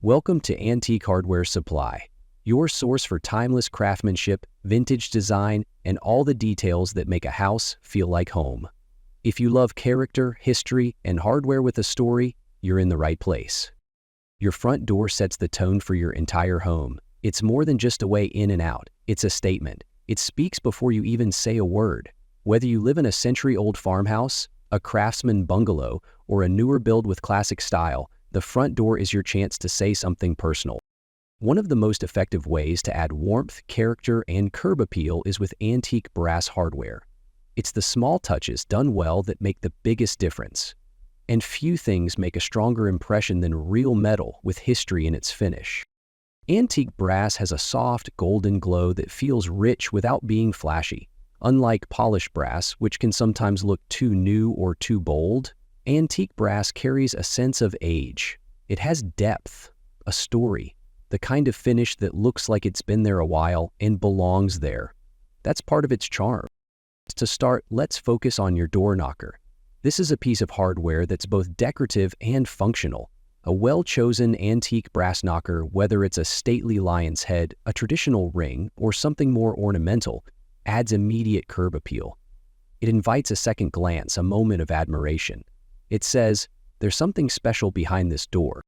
Welcome to Antique Hardware Supply, your source for timeless craftsmanship, vintage design, and all the details that make a house feel like home. If you love character, history, and hardware with a story, you're in the right place. Your front door sets the tone for your entire home. It's more than just a way in and out. It's a statement. It speaks before you even say a word. Whether you live in a century-old farmhouse, a craftsman bungalow, or a newer build with classic style, the front door is your chance to say something personal. One of the most effective ways to add warmth, character, and curb appeal is with antique brass hardware. It's the small touches done well that make the biggest difference. And few things make a stronger impression than real metal with history in its finish. Antique brass has a soft, golden glow that feels rich without being flashy. Unlike polished brass, which can sometimes look too new or too bold, antique brass carries a sense of age. It has depth, a story, the kind of finish that looks like it's been there a while and belongs there. That's part of its charm. To start, let's focus on your door knocker. This is a piece of hardware that's both decorative and functional. A well-chosen antique brass knocker, whether it's a stately lion's head, a traditional ring, or something more ornamental, adds immediate curb appeal. It invites a second glance, a moment of admiration. It says, there's something special behind this door.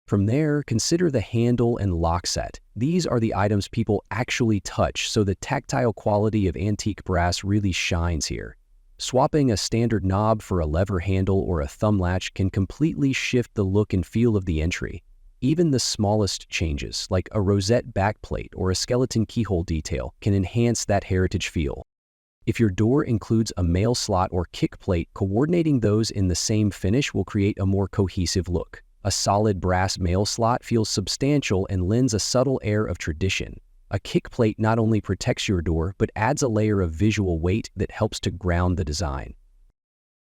From there, consider the handle and lock set. These are the items people actually touch, so the tactile quality of antique brass really shines here. Swapping a standard knob for a lever handle or a thumb latch can completely shift the look and feel of the entry. Even the smallest changes, like a rosette backplate or a skeleton keyhole detail, can enhance that heritage feel. If your door includes a mail slot or kick plate, coordinating those in the same finish will create a more cohesive look. A solid brass mail slot feels substantial and lends a subtle air of tradition. A kick plate not only protects your door, but adds a layer of visual weight that helps to ground the design.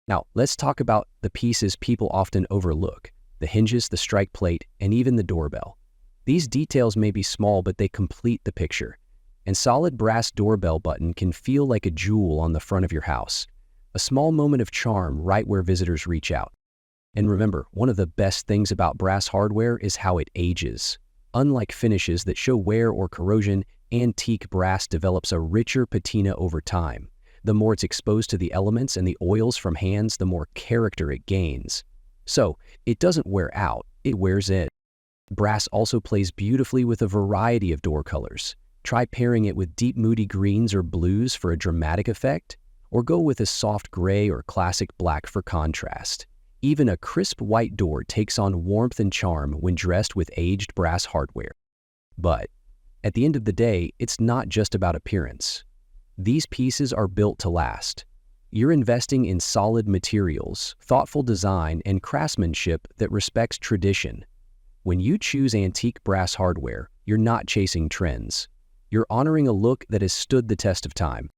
Now, let's talk about the pieces people often overlook: the hinges, the strike plate, and even the doorbell. These details may be small, but they complete the picture. And solid brass doorbell button can feel like a jewel on the front of your house, a small moment of charm right where visitors reach out. And remember, one of the best things about brass hardware is how it ages. Unlike finishes that show wear or corrosion, antique brass develops a richer patina over time. The more it's exposed to the elements and the oils from hands, the more character it gains. So, it doesn't wear out, it wears in. Brass also plays beautifully with a variety of door colors. Try pairing it with deep moody greens or blues for a dramatic effect, or go with a soft gray or classic black for contrast. Even a crisp white door takes on warmth and charm when dressed with aged brass hardware. But at the end of the day, it's not just about appearance. These pieces are built to last. You're investing in solid materials, thoughtful design, and craftsmanship that respects tradition. When you choose antique brass hardware, you're not chasing trends. You're honoring a look that has stood the test of time.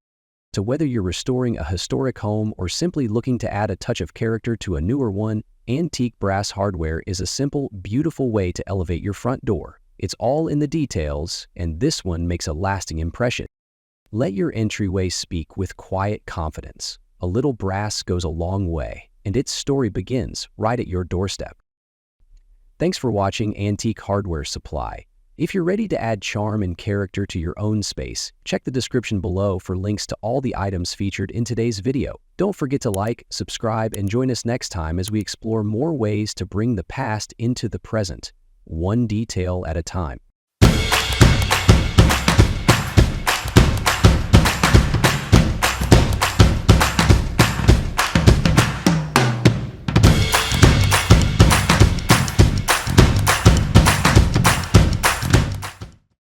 So whether you're restoring a historic home or simply looking to add a touch of character to a newer one, antique brass hardware is a simple, beautiful way to elevate your front door. It's all in the details, and this one makes a lasting impression. Let your entryway speak with quiet confidence. A little brass goes a long way, and its story begins right at your doorstep. Thanks for watching Antique Hardware Supply. If you're ready to add charm and character to your own space, check the description below for links to all the items featured in today's video. Don't forget to like, subscribe, and join us next time as we explore more ways to bring the past into the present, one detail at a time.